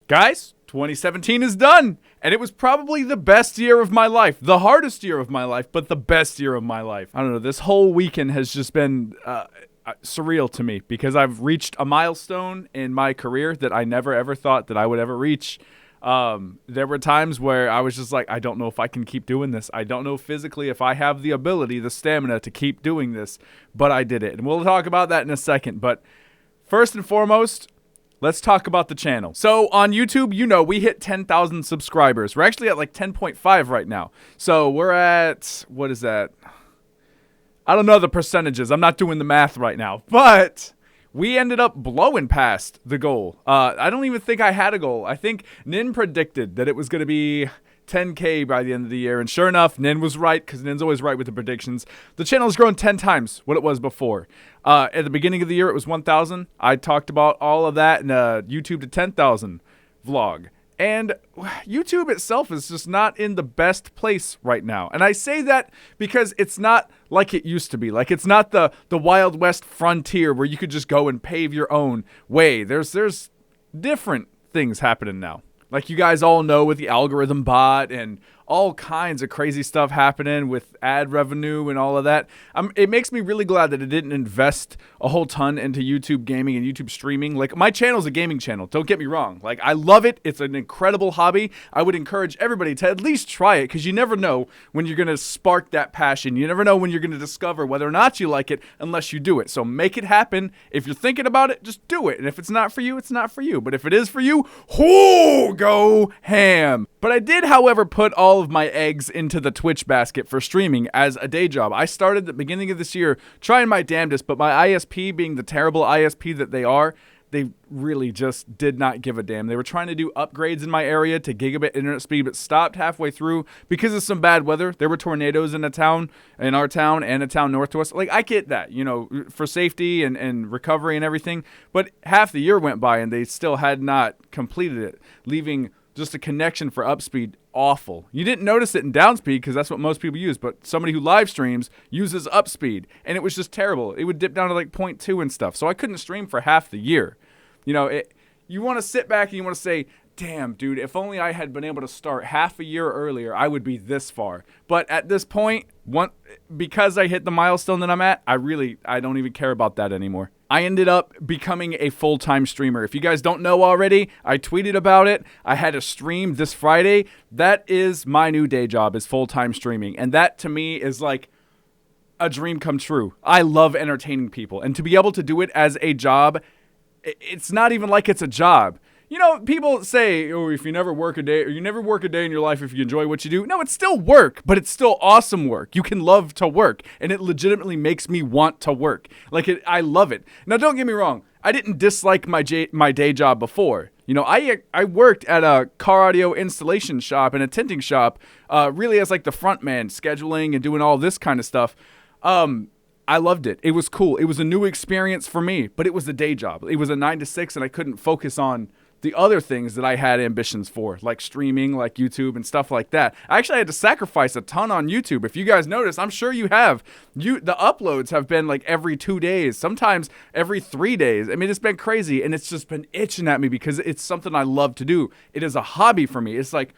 Guys, 2017 is done, and it was probably the best year of my life. The hardest year of my life, but the best year of my life. I don't know, this whole weekend has just been surreal to me because I've reached a milestone in my career that I never ever thought that I would ever reach. There were times where I was just like, I don't know if I can keep doing this. I don't know physically if I have the ability, the stamina to keep doing this, but I did it. And we'll talk about that in a second. But first and foremost, let's talk about the channel. So on YouTube, you know, we hit 10,000 subscribers. We're actually at like 10.5 right now. So we're at, what is that? I don't know the percentages. I'm not doing the math right now. But we ended up blowing past the goal. I don't even think I had a goal. I think Nin predicted that it was going to be 10K by the end of the year. And sure enough, Nin was right because Nin's always right with the predictions. The channel has grown 10 times what it was before. At the beginning of the year, it was 1,000. I talked about all of that in a YouTube to 10,000 vlog. And YouTube itself is just not in the best place right now. And I say that because it's not like it used to be. Like, it's not the Wild West frontier where you could just go and pave your own way. There's different things happening now. Like you guys all know with the algorithm bot and all kinds of crazy stuff happening with ad revenue and all of that. It makes me really glad that it didn't invest a whole ton into YouTube gaming and YouTube streaming. Like, my channel is a gaming channel. Don't get me wrong. Like, I love it. It's an incredible hobby. I would encourage everybody to at least try it because you never know when you're going to spark that passion. You never know when you're going to discover whether or not you like it unless you do it. So make it happen. If you're thinking about it, just do it. And if it's not for you, it's not for you. But if it is for you, go ham. But I did, however, put all of my eggs into the Twitch basket for streaming as a day job. I started at the beginning of this year trying my damnedest, but my ISP, being the terrible ISP that they are, they really just did not give a damn. They were trying to do upgrades in my area to gigabit internet speed, but stopped halfway through because of some bad weather. There were tornadoes in our town, and a town north to us. Like, I get that, you know, for safety and recovery and everything, but half the year went by and they still had not completed it, leaving just a connection for upspeed awful. You didn't notice it in downspeed because that's what most people use, but somebody who live streams uses upspeed, and it was just terrible. It would dip down to like 0.2 and stuff, so I couldn't stream for half the year. You know, you want to sit back and you want to say, damn, dude, if only I had been able to start half a year earlier, I would be this far. But at this point, because I hit the milestone that I'm at, I don't even care about that anymore. I ended up becoming a full-time streamer. If you guys don't know already, I tweeted about it. I had a stream this Friday. That is my new day job, is full-time streaming. And that, to me, is like a dream come true. I love entertaining people. And to be able to do it as a job, it's not even like it's a job. You know, people say, oh, if you never work a day, or you never work a day in your life if you enjoy what you do. No, it's still work, but it's still awesome work. You can love to work, and it legitimately makes me want to work. I love it. Now, don't get me wrong. I didn't dislike my day job before. You know, I worked at a car audio installation shop and a tinting shop, really as like the front man, scheduling and doing all this kind of stuff. I loved it. It was cool. It was a new experience for me, but it was a day job. It was a 9 to 6, and I couldn't focus on the other things that I had ambitions for, like streaming, like YouTube and stuff like that. I actually had to sacrifice a ton on YouTube. If you guys notice, I'm sure you have. The uploads have been like every 2 days, sometimes every 3 days. I mean, it's been crazy, and it's just been itching at me because it's something I love to do. It is a hobby for me. It's like,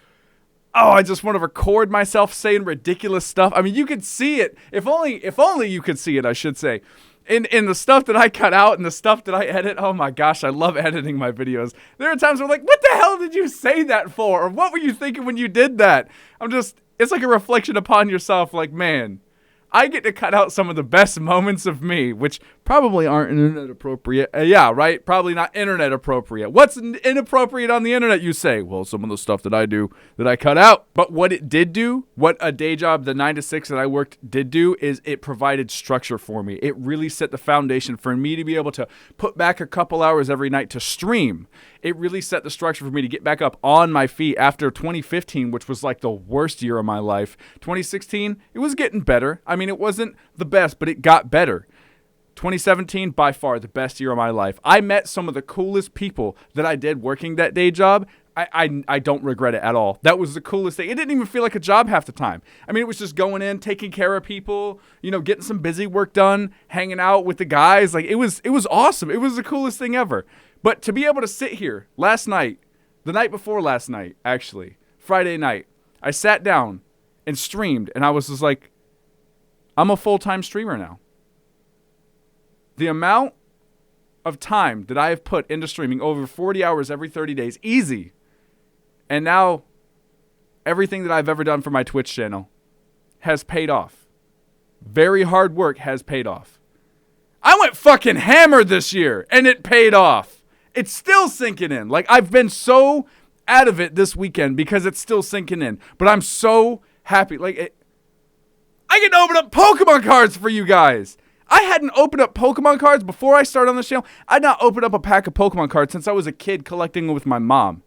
oh, I just want to record myself saying ridiculous stuff. I mean, you could see it. If only you could see it, I should say. In the stuff that I cut out and the stuff that I edit, oh my gosh, I love editing my videos. There are times where I'm like, what the hell did you say that for? Or what were you thinking when you did that? It's like a reflection upon yourself, like, man, I get to cut out some of the best moments of me, which probably aren't internet appropriate. Yeah, right? Probably not internet appropriate. What's inappropriate on the internet, you say? Well, some of the stuff that I do that I cut out. But what it did do, what a day job, the 9 to 6 that I worked did do, is it provided structure for me. It really set the foundation for me to be able to put back a couple hours every night to stream. It really set the structure for me to get back up on my feet after 2015, which was like the worst year of my life. 2016, it was getting better. I mean, it wasn't the best, but it got better. 2017, by far the best year of my life. I met some of the coolest people that I did working that day job. I don't regret it at all. That was the coolest thing. It didn't even feel like a job half the time. I mean, it was just going in, taking care of people, you know, getting some busy work done, hanging out with the guys. Like, it was awesome. It was the coolest thing ever. But to be able to sit here last night, The night before last night, actually, Friday night, I sat down and streamed, and I was just like, I'm a full-time streamer now. The amount of time that I have put into streaming, over 40 hours every 30 days, easy. And now everything that I've ever done for my Twitch channel has paid off. Very hard work has paid off. I went fucking hammered this year, and it paid off. It's still sinking in. Like, I've been so out of it this weekend because it's still sinking in. But I'm so happy. Like, I can open up Pokemon cards for you guys. I hadn't opened up Pokemon cards before I started on the channel. I'd not opened up a pack of Pokemon cards since I was a kid collecting them with my mom.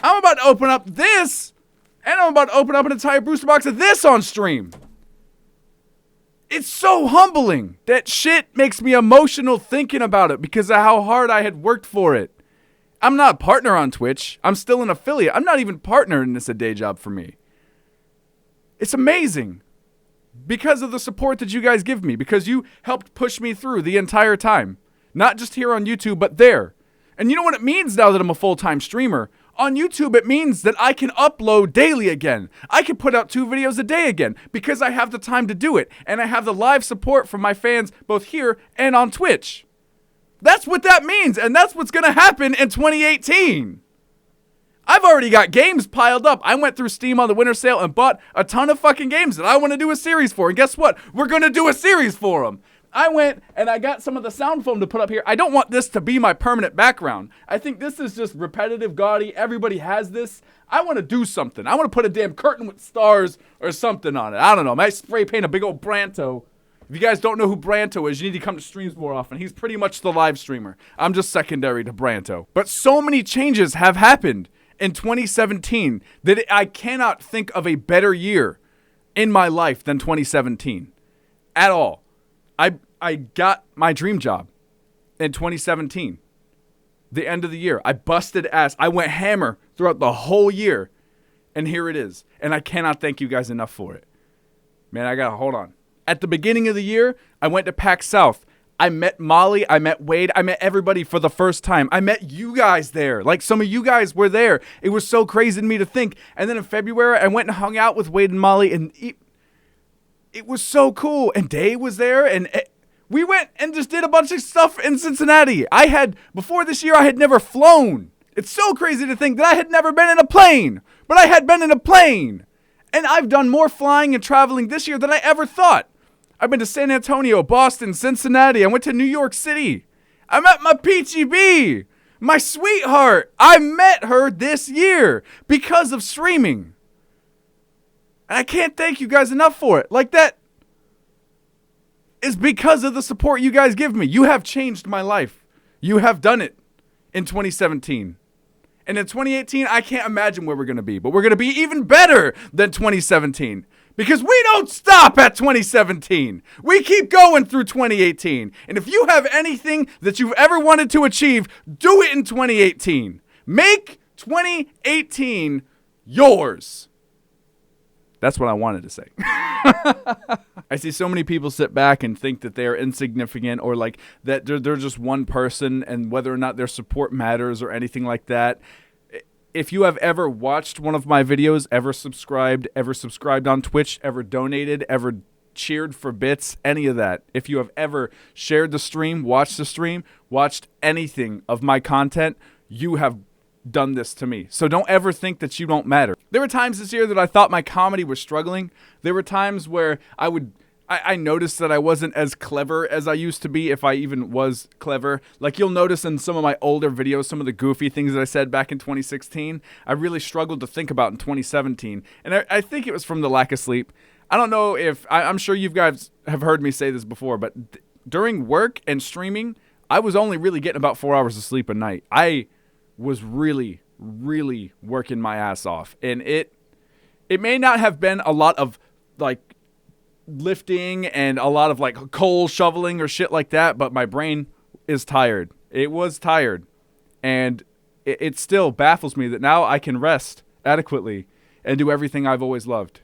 I'm about to open up this, and I'm about to open up an entire booster box of this on stream. It's so humbling. That shit makes me emotional thinking about it because of how hard I had worked for it. I'm not a partner on Twitch. I'm still an affiliate. I'm not even partner in this a day job for me. It's amazing. Because of the support that you guys give me. Because you helped push me through the entire time. Not just here on YouTube, but there. And you know what it means now that I'm a full-time streamer? On YouTube, it means that I can upload daily again. I can put out 2 videos a day again because I have the time to do it. And I have the live support from my fans both here and on Twitch. That's what that means. And that's what's going to happen in 2018. I've already got games piled up. I went through Steam on the winter sale and bought a ton of fucking games that I want to do a series for. And guess what? We're going to do a series for them. I went and I got some of the sound foam to put up here. I don't want this to be my permanent background. I think this is just repetitive, gaudy. Everybody has this. I want to do something. I want to put a damn curtain with stars or something on it. I don't know. I might spray paint a big old Branto. If you guys don't know who Branto is, you need to come to streams more often. He's pretty much the live streamer. I'm just secondary to Branto. But so many changes have happened in 2017 that I cannot think of a better year in my life than 2017 at all. I got my dream job in 2017, the end of the year. I busted ass. I went hammer throughout the whole year, and here it is. And I cannot thank you guys enough for it. Man, I gotta hold on. At the beginning of the year, I went to PAX South. I met Molly, I met Wade, I met everybody for the first time. I met you guys there. Like, some of you guys were there. It was so crazy to me to think. And then in February, I went and hung out with Wade and Molly, and it was so cool. And Day was there, and we went and just did a bunch of stuff in Cincinnati. Before this year, I had never flown. It's so crazy to think that I had never been in a plane, but I had been in a plane. And I've done more flying and traveling this year than I ever thought. I've been to San Antonio, Boston, Cincinnati. I went to New York City. I met my Peachy Bee, my sweetheart. I met her this year because of streaming. And I can't thank you guys enough for it. Like, that is because of the support you guys give me. You have changed my life. You have done it in 2017. And in 2018, I can't imagine where we're going to be. But we're going to be even better than 2017. Because we don't stop at 2017. We keep going through 2018. And if you have anything that you've ever wanted to achieve, do it in 2018. Make 2018 yours. That's what I wanted to say. I see so many people sit back and think that they're insignificant, or like that they're just one person, and whether or not their support matters or anything like that. If you have ever watched one of my videos, ever subscribed on Twitch, ever donated, ever cheered for bits, any of that, if you have ever shared the stream, watched anything of my content, you have done this to me. So don't ever think that you don't matter. There were times this year that I thought my comedy was struggling. There were times where I noticed that I wasn't as clever as I used to be, if I even was clever. Like, you'll notice in some of my older videos, some of the goofy things that I said back in 2016, I really struggled to think about in 2017. And I think it was from the lack of sleep. I don't know if, I'm sure you guys have heard me say this before, but during work and streaming, I was only really getting about 4 hours of sleep a night. I was really, really working my ass off. And it may not have been a lot of, like, lifting and a lot of like coal shoveling or shit like that, but my brain is tired. It was tired, and it still baffles me that now I can rest adequately and do everything I've always loved.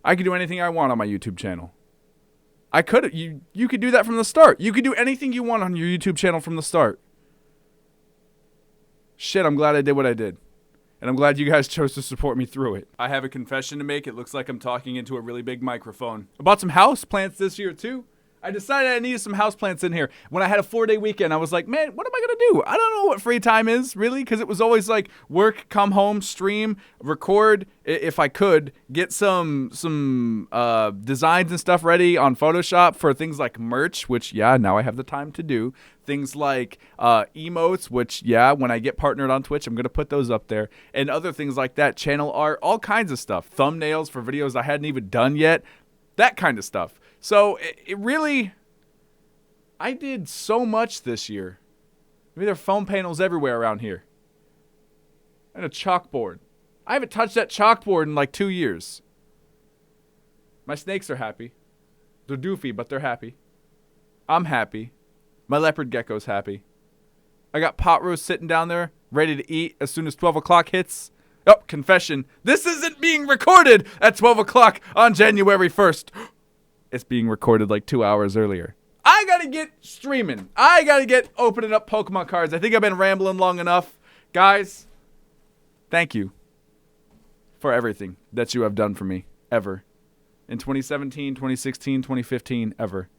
I can do anything I want on my YouTube channel. You could do that from the start. You could do anything you want on your YouTube channel from the start. shit, I'm glad I did what I did. And I'm glad you guys chose to support me through it. I have a confession to make. It looks like I'm talking into a really big microphone. I bought some house plants this year too. I decided I needed some houseplants in here. When I had a 4-day weekend, I was like, man, what am I going to do? I don't know what free time is, really, because it was always like work, come home, stream, record, if I could, get some designs and stuff ready on Photoshop for things like merch, which, yeah, now I have the time to do. Things like emotes, which, yeah, when I get partnered on Twitch, I'm going to put those up there. And other things like that, channel art, all kinds of stuff. Thumbnails for videos I hadn't even done yet, that kind of stuff. So it really, I did so much this year. I mean, there are foam panels everywhere around here. And a chalkboard. I haven't touched that chalkboard in like 2 years. My snakes are happy. They're doofy, but they're happy. I'm happy. My leopard gecko's happy. I got pot roast sitting down there, ready to eat as soon as 12 o'clock hits. Oh, confession. This isn't being recorded at 12 o'clock on January 1st. It's being recorded like 2 hours earlier. I gotta get streaming. I gotta get opening up Pokemon cards. I think I've been rambling long enough. Guys, thank you for everything that you have done for me, ever. In 2017, 2016, 2015, ever.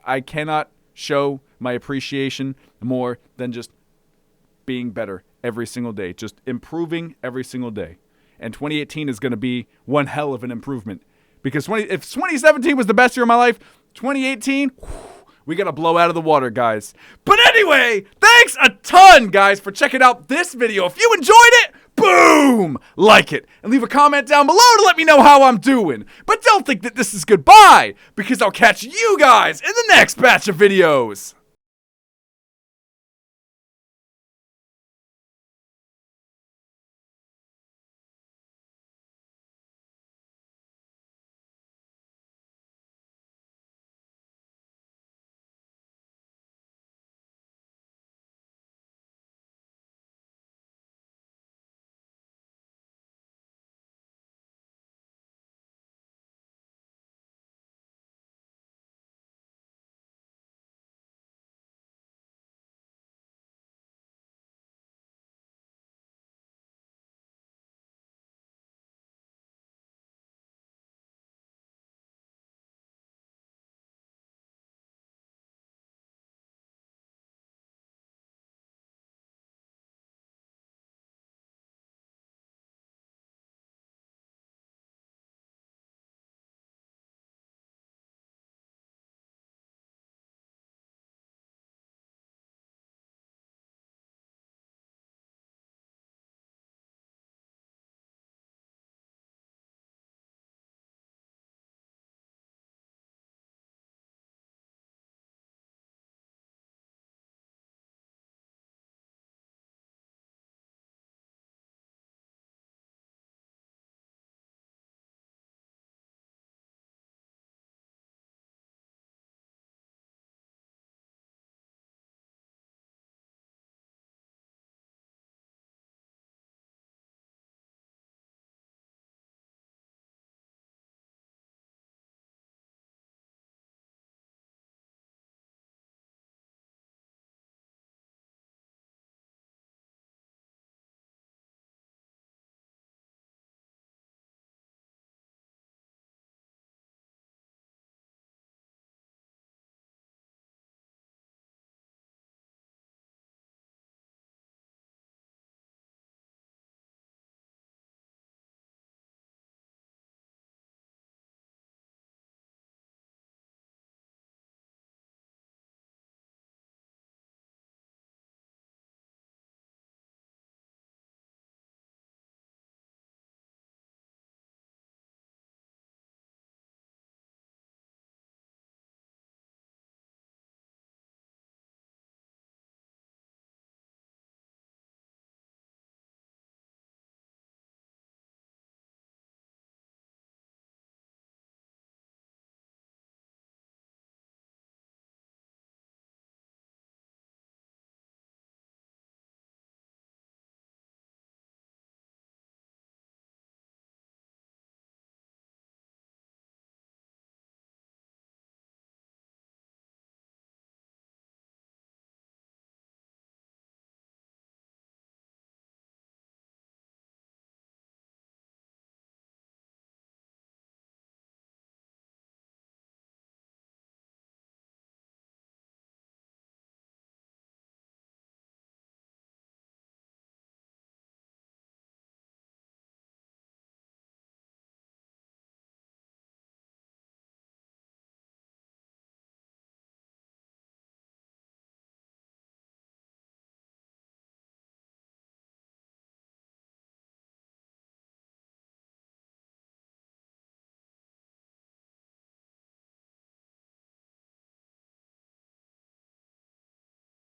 I cannot show my appreciation more than just being better every single day. Just improving every single day. And 2018 is gonna be one hell of an improvement. Because if 2017 was the best year of my life, 2018, we got to blow out of the water, guys. But anyway, thanks a ton, guys, for checking out this video. If you enjoyed it, boom, like it. And leave a comment down below to let me know how I'm doing. But don't think that this is goodbye, because I'll catch you guys in the next batch of videos.